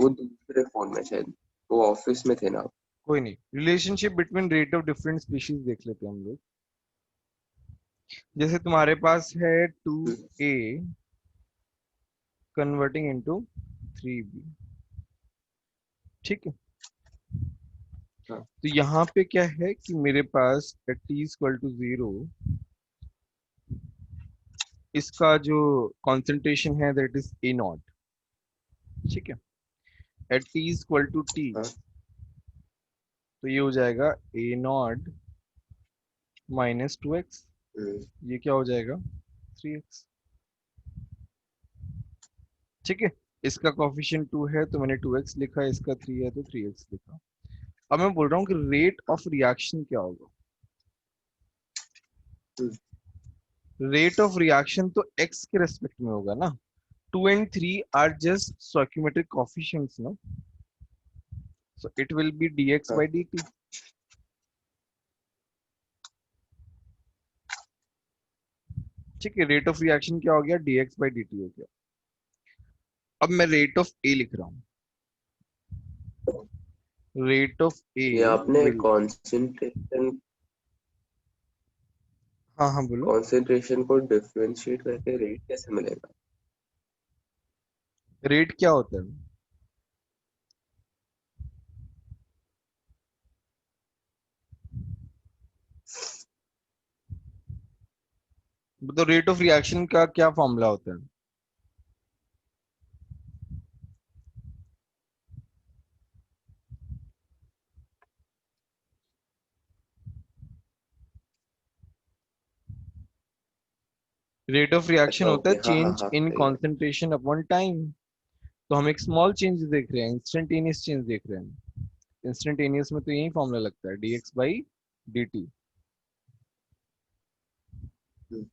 वो दूसरे फोन में शायद, वो ऑफिस में थे ना। कोई नहीं, relationship between rate of different species देख लेते हैं हम लोग। जैसे तुम्हारे पास है 2a कन्वर्टिंग इनटू 3b, ठीक है। हाँ तो यहाँ पे क्या है कि मेरे पास एट t इक्वल टू 0, इसका जो कॉन्सेंट्रेशन है दैट इज ए नॉट, ठीक है। At t equal to t, हाँ। तो ये हो जाएगा ए नॉट माइनस 2x, हम्म, ये क्या हो जाएगा 3x, ठीक है। इसका कॉफिशिएंट 2 है तो मैंने 2x लिखा, इसका 3 है तो 3x लिखा। अब मैं बोल रहा हूँ कि रेट ऑफ रिएक्शन क्या होगा। हम्म, रेट ऑफ रिएक्शन तो x के रेस्पेक्ट में होगा ना, 2 and 3 are just stoichiometric coefficients, no? So it will be dx हाँ by dt. ठीक है, रेट ऑफ रिएक्शन क्या हो गया, dx by dt हो गया। अब मैं रेट ऑफ ए लिख रहा हूँ, रेट ऑफ ए ये आपने विल, हाँ हाँ बोलो। कॉन्सेंट्रेशन को डिफरेंशिएट करके रेट कैसे मिलेगा? रेट क्या होता है, मतलब रेट ऑफ रिएक्शन का क्या फॉर्मूला होता है। रेट ऑफ रिएक्शन अच्छा होता है ओके, हाँ हाँ चेंज हाँ, इन सही है। Concentration upon time. तो हम एक स्मॉल चेंज देख रहे हैं, इंस्टेंटेनियस चेंज देख रहे हैं। इंस्टेंटेनियस में तो यही फॉर्मूला लगता है, dx बाई dt। हम्म,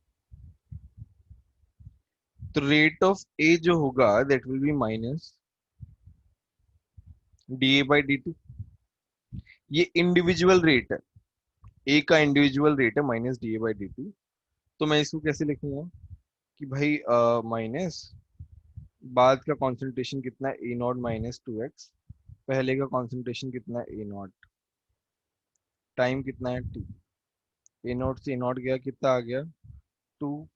तो रेट ऑफ ए जो होगा that will be minus da by dt। ये इंडिविजुअल रेट है, ए का इंडिविजुअल रेट है माइनस da बाई dt। तो मैं इसको कैसे लिखूंगा कि भाई माइनस बाद का कॉन्सेंट्रेशन कितना है, ए नॉट माइनस 2x, पहले का कॉन्सेंट्रेशन कितना है, ए नॉट, टाइम कितना है t, ए नॉट से ए नॉट गया, कितना आ गया 2।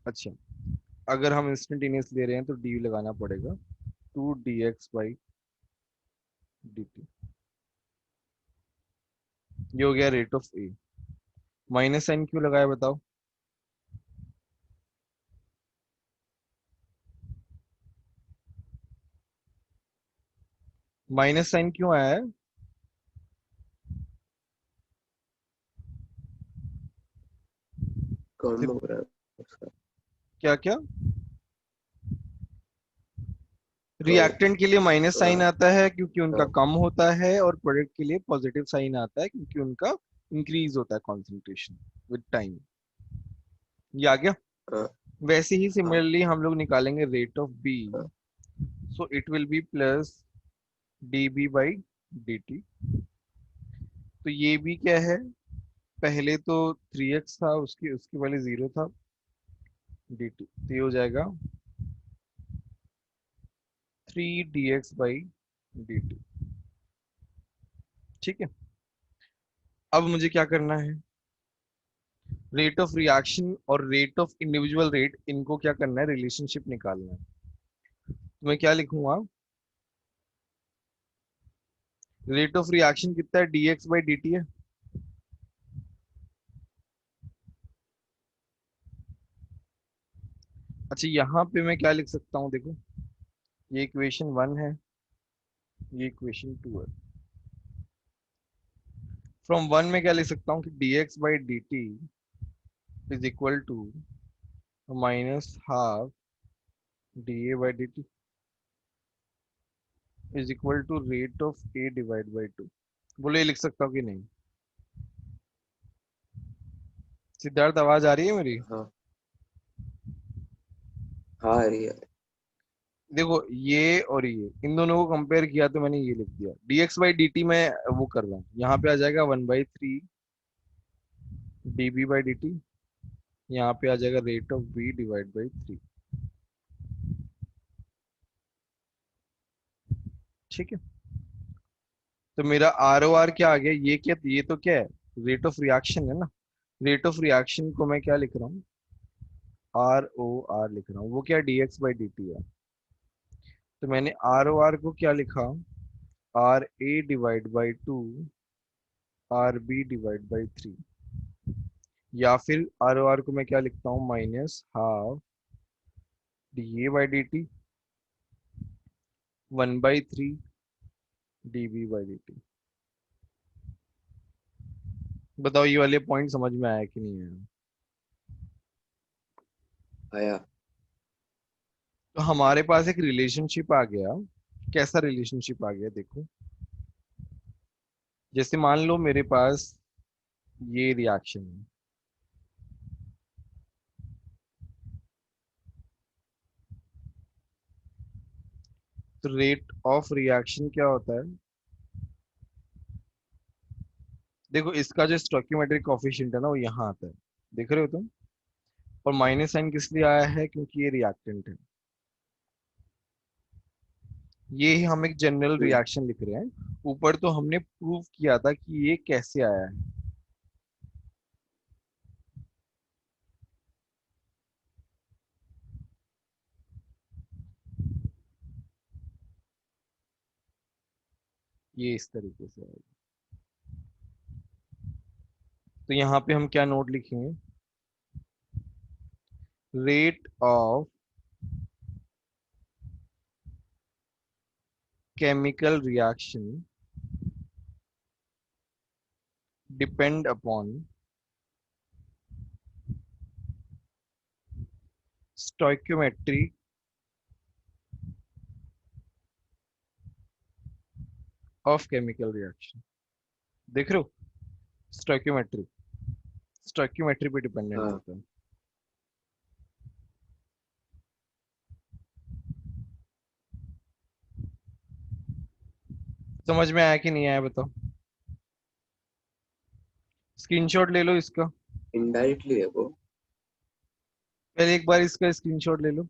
अच्छा, अगर हम इंस्टेंटेनियस ले रहे हैं तो डी लगाना पड़ेगा, 2 dx बाई dt। ये हो गया rate of A. Minus sign क्यों लगाया बताओ, माइनस साइन क्यों आया है, कम सिर्फ हो रहा है उसका। क्या क्या, क- रिएक्टेंट के लिए माइनस साइन हाँ आता है क्योंकि उनका हाँ कम होता है, और प्रोडक्ट के लिए पॉजिटिव साइन आता है क्योंकि उनका इंक्रीज होता है कॉन्सेंट्रेशन विद टाइम। ये आ गया। हाँ वैसे ही हाँ सिमिलरली हम लोग निकालेंगे रेट ऑफ बी, हाँ, so it will be plus D B by D T. तो ये भी क्या है, पहले तो 3x था, उसकी उसके पहले 0 था, डी टी, तो ये हो जाएगा 3 dx बाई dt, ठीक है। अब मुझे क्या करना है, रेट ऑफ रिएक्शन और रेट ऑफ इंडिविजुअल रेट, इनको क्या करना है, रिलेशनशिप निकालना है। तो मैं क्या लिखूंगा, रेट ऑफ रिएक्शन कितना है, dx बाई dt है। अच्छा, यहाँ पे मैं क्या लिख सकता हूँ देखो, ये इक्वेशन 1 है, ये इक्वेशन 2 है। फ्रॉम 1 में क्या लिख सकता हूँ कि dx by dt is equal to minus half da by dt is equal to rate of a divide by 2। बोलो ये लिख सकता हूँ कि नहीं, सिद्धार्थ आवाज आ रही है मेरी। हाँ हाँ, अरे यार। देखो ये और ये, इन दोनों को कंपेयर किया तो मैंने ये लिख दिया, dx बाई dt में वो कर रहा हूँ, यहाँ पे आ जाएगा 1/3 db बाई dt, यहाँ पे आ जाएगा rate of b divide by 3। ठीक है। तो मेरा आर ओ आर क्या आ गया, ये क्या, ये तो क्या है, रेट ऑफ रिएक्शन है ना। रेट ऑफ रिएक्शन को मैं क्या लिख रहा हूँ, आर ओ आर लिख रहा हूँ, वो क्या D X by D T है। तो मैंने आर ओ आर को क्या लिखा, R A divide by two R B divide by three, या फिर आर ओ आर को मैं क्या लिखता हूँ, minus half D A by D T 1/3 D B by D T. बताओ ये वाले पॉइंट समझ में आया कि नहीं आया। आया। तो हमारे पास एक रिलेशनशिप आ गया। कैसा रिलेशनशिप आ गया देखो, जैसे मान लो मेरे पास ये रिएक्शन है, तो रेट ऑफ रिएक्शन क्या होता है, देखो इसका जो स्टोइकियोमेट्रिक कोफिशिएंट है ना वो यहाँ आता है, देख रहे हो तुम। और माइनस साइन किस लिए आया है, क्योंकि ये रिएक्टेंट है। ये ही हम एक जनरल हम्म, रिएक्शन लिख रहे हैं। ऊपर तो हमने प्रूव किया था कि ये कैसे आया है। ये इस तरीके से आएगा। तो यहाँ पे हम क्या नोट लिखेंगे, rate of chemical reaction depend upon stoichiometry of chemical reaction. देख रहे हो, स्टोइकियोमेट्री, स्टोइकियोमेट्री पे डिपेंडेंट हाँ। होता है। समझ में आया कि नहीं आया बताओ। स्क्रीनशॉट ले लो इसका, इनडायरेक्टली है वो। पहले एक बार इसका स्क्रीनशॉट ले लो।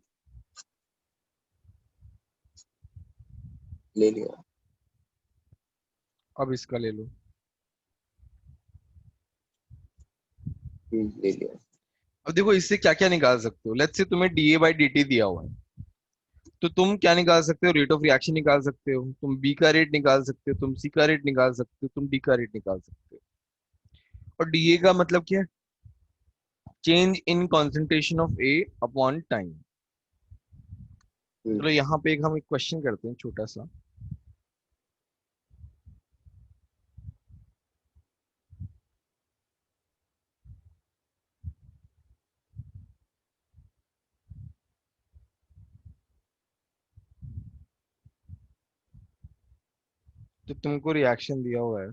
ले लिया। अब इसका ले लो। ले लिया। अब देखो इससे क्या क्या निकाल सकते हो। लेट्स से तुम्हें D A by D T दिया हुआ है, तो तुम क्या निकाल सकते हो, रेट ऑफ रिएक्शन निकाल सकते हो, तुम बी का रेट निकाल सकते हो, तुम सी का रेट निकाल सकते हो, तुम डी का रेट निकाल सकते हो। और डी ए का मतलब क्या है, change in concentration of A upon time. Hmm, चलो यहाँ पे एक हम एक क्वेश्चन करते हैं छोटा सा। तो तुमको रिएक्शन दिया हुआ है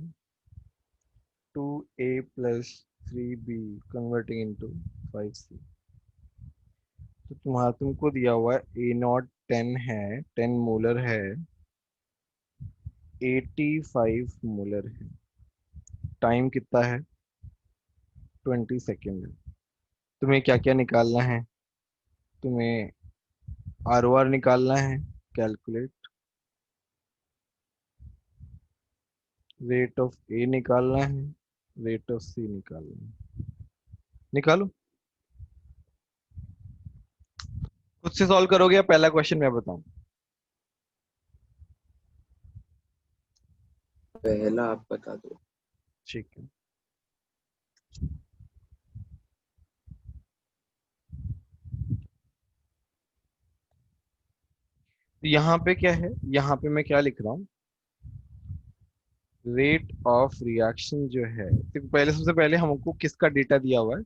2a plus 3b converting into 5c। तो तुम्हारा तुमको दिया हुआ है ए नॉट 10 है, 10 मोलर है, 85 मोलर है, टाइम कितना है 20 सेकेंड है। तुम्हें क्या क्या निकालना है, तुम्हें आर ओ आर निकालना है, कैलकुलेट, रेट ऑफ ए निकालना है, रेट ऑफ सी निकालना है। निकालो, खुद से सॉल्व करोगे या पहला क्वेश्चन मैं बताऊं। पहला आप बता दो। ठीक है। तो यहाँ पे क्या है, यहाँ पे मैं क्या लिख रहा हूँ, रेट ऑफ रिएक्शन जो है, तो पहले सबसे पहले हमको किसका डेटा दिया हुआ है,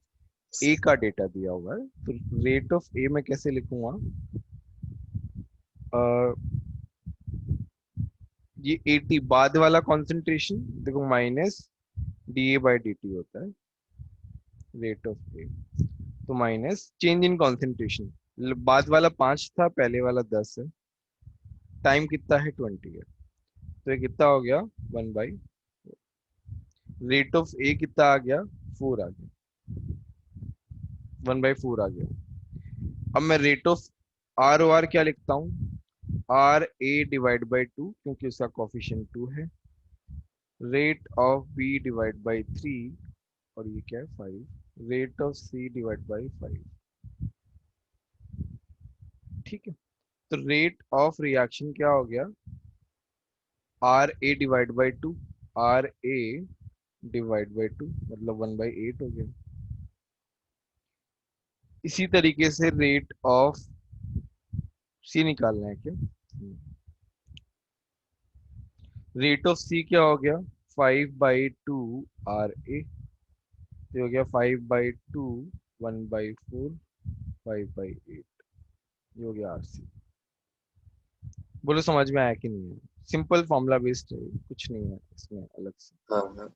ए का डेटा दिया हुआ है। तो रेट ऑफ ए मैं कैसे लिखूंगा, अ, ये 80 बाद वाला कॉन्सेंट्रेशन, देखो minus D A by D T होता है रेट ऑफ ए, तो माइनस चेंज इन कॉन्सेंट्रेशन, बाद वाला 5 था, पहले वाला 10 है, टाइम कितना है 20 है, तो ये कितना हो गया 1/, रेट ऑफ ए कितना आ गया 4 आ गया, 1/4 आ गया। अब मैं rate of R O R क्या लिखता हूँ, आर ए डिवाइड बाई 2 क्योंकि उसका कोफिशिएंट 2 है, rate of B divide by 3 और ये क्या है 5, rate of C divide by 5। ठीक है, तो रेट ऑफ रिएक्शन क्या हो गया, R A divide by 2, R A divide by 2 मतलब 1/8 हो गया। इसी तरीके से रेट ऑफ सी निकालना है क्या, रेट ऑफ सी क्या हो गया 5/2 आर ए, तो हो गया 5/2 1/4 5/8, ये हो गया आर सी। बोलो समझ में आया कि नहीं है, सिंपल फॉर्मूला बेस्ड है, कुछ नहीं है इसमें अलग से, हाँ हाँ।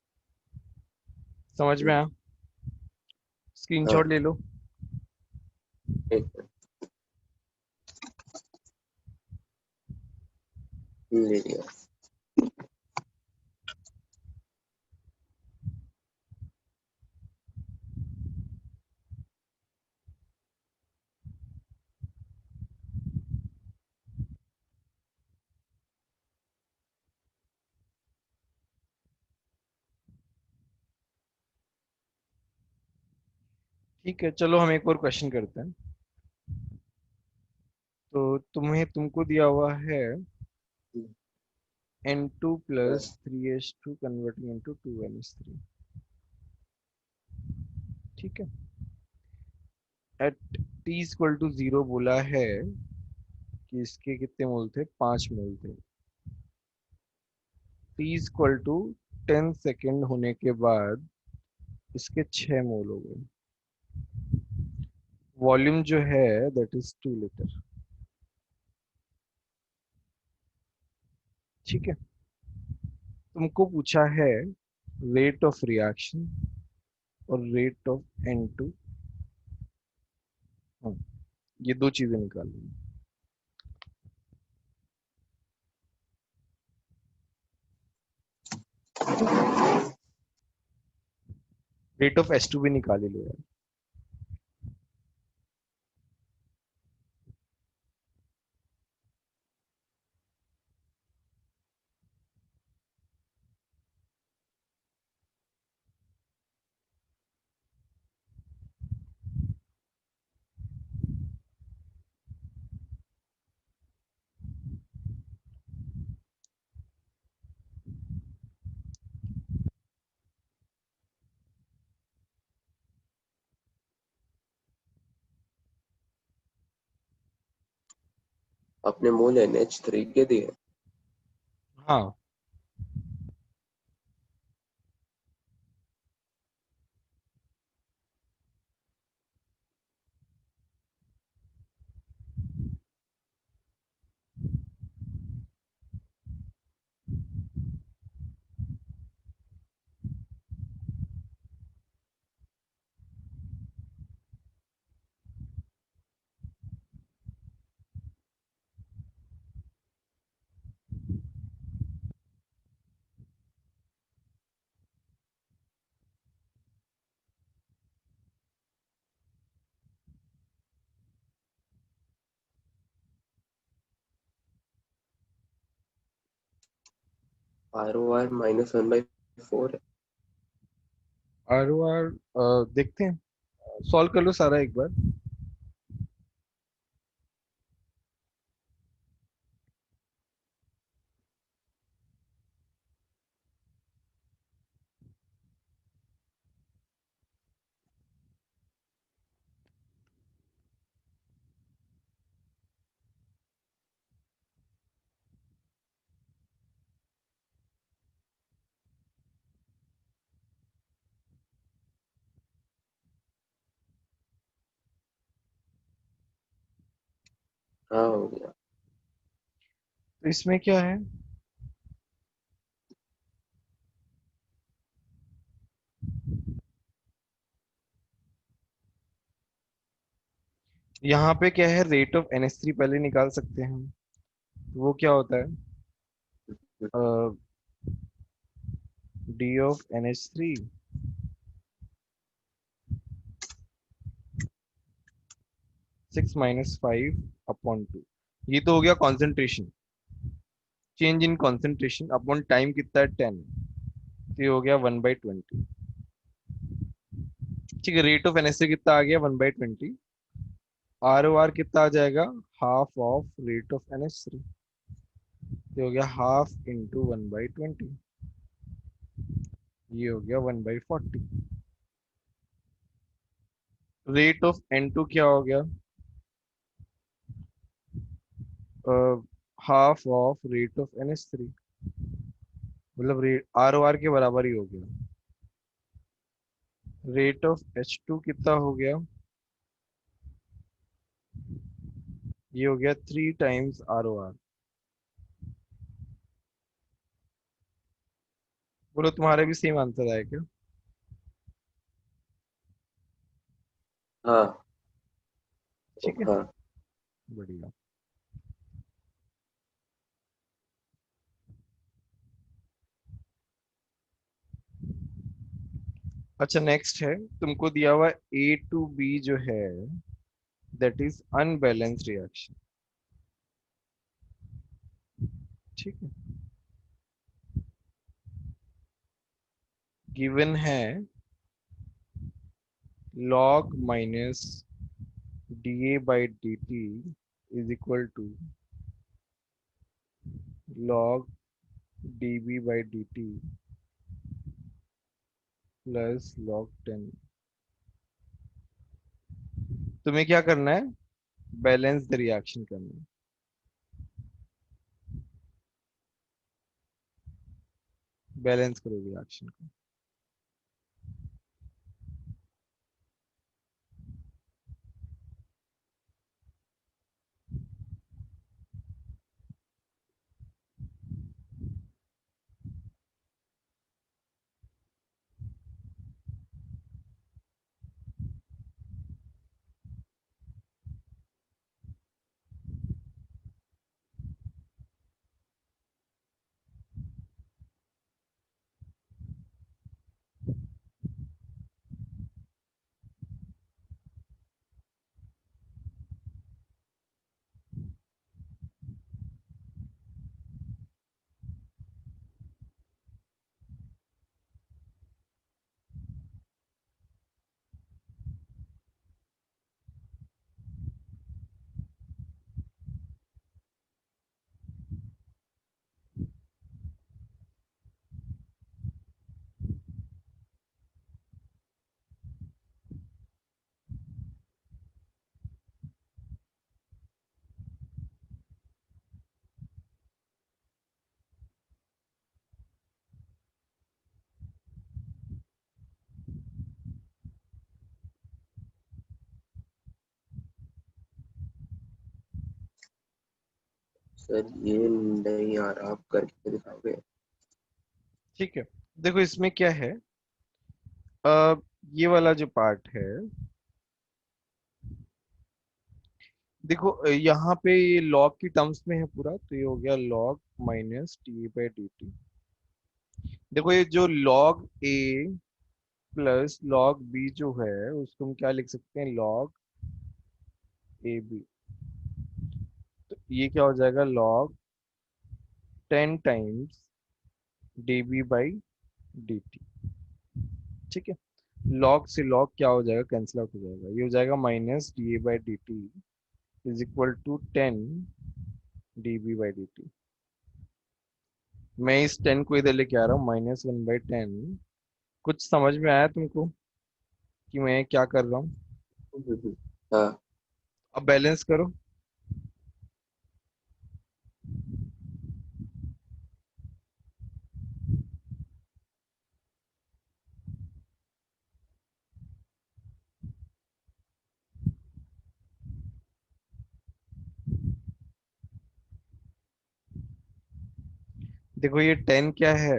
समझ में हम्म, आया, स्क्रीनशॉट हाँ ले लो। ठीक है, ले लिया। ठीक है, चलो हम एक और क्वेश्चन करते हैं। तो तुमको दिया हुआ है N2 हाँ, plus 3H2 converting into 2NH3। ठीक है, एट t इक्वल टू 0 बोला है कि इसके कितने मोल थे, 5 मोल थे। t इक्वल टू 10 सेकेंड होने के बाद इसके 6 मोल हो गए। वॉल्यूम जो है दैट इज 2 लीटर। ठीक है, तुमको पूछा है रेट ऑफ रिएक्शन और रेट ऑफ N2, ये दो चीजें निकालनी है। रेट ऑफ H2 भी निकाल ही लो यार। अपने मोल NH3 के दिए। हाँ, ROR -1/4 है। आर ओ आर देखते हैं, सॉल्व कर लो सारा एक बार। हाँ हो गया। तो इसमें क्या है, यहाँ पे क्या है, रेट ऑफ NH3 पहले निकाल सकते हैं हम। तो वो क्या होता है, डी ऑफ NH3 6 - 5/2। ये तो हो गया concentration, change in concentration upon time कितना है 10, तो ये हो गया 1/20। ठीक है, रेट ऑफ एनएसए कितना आ गया 1/20। आर ओ आर कितना आ जाएगा, हाफ ऑफ रेट ऑफ एनएस3, ये हो गया हाफ इंटू 1/20, ये हो गया 1/40। रेट ऑफ एन टू क्या हो गया, हाफ ऑफ रेट ऑफ एनएस3, मतलब रेट आर ओ आर के बराबर ही हो गया। रेट ऑफ H2 कितना हो गया, ये हो गया 3 टाइम्स आर ओ आर। बोलो तुम्हारा भी सेम आंसर आया क्या? हाँ। ठीक है, हाँ बढ़िया। अच्छा नेक्स्ट है, तुमको दिया हुआ A to B जो है, दैट इज अनबैलेंस्ड रिएक्शन। ठीक है, गिवन है log minus dA/dt is equal to log dB/dt plus log 10। तुम्हें क्या करना है, बैलेंस द रिएक्शन करना है। बैलेंस करो रिएक्शन को। सर, ये नहीं आ रहा, आप करके दिखाओगे? ठीक है, देखो इसमें क्या है, अ, ये वाला जो पार्ट है, देखो यहाँ पे ये लॉग की टर्म्स में है पूरा, तो ये हो गया लॉग माइनस dA/dt। देखो ये जो लॉग ए प्लस लॉग बी जो है, उसको हम क्या लिख सकते हैं, लॉग AB। तो ये क्या हो जाएगा, लॉग 10 टाइम्स dB/dt। ठीक है, लॉग से लॉग क्या हो जाएगा, कैंसिल आउट हो जाएगा, ये हो जाएगा minus dA/dt is equal to 10 dB/dt। मैं इस 10 को इधर लेके आ रहा हूँ, -1/10। कुछ समझ में आया तुमको कि मैं क्या कर रहा हूँ? हाँ अब बैलेंस करो। देखो ये 10 क्या है,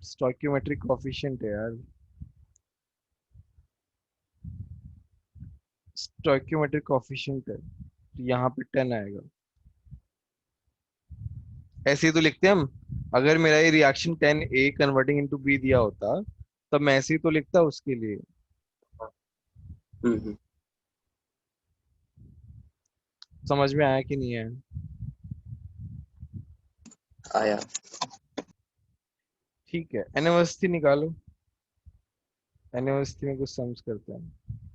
स्टोइक्योमेट्रिक कोफिशिएंट है यार, स्टोइक्योमेट्रिक कोफिशिएंट है, तो यहाँ पे 10 आएगा। ऐसे ही तो लिखते हैं हम, अगर मेरा ये reaction 10A converting into B दिया होता, तब मैं ऐसे ही तो लिखता उसके लिए। समझ में आया कि नहीं आया? आया। ठीक है, एन अवस्थी निकालो। एन अवस्थी में कुछ सम्स करते हैं।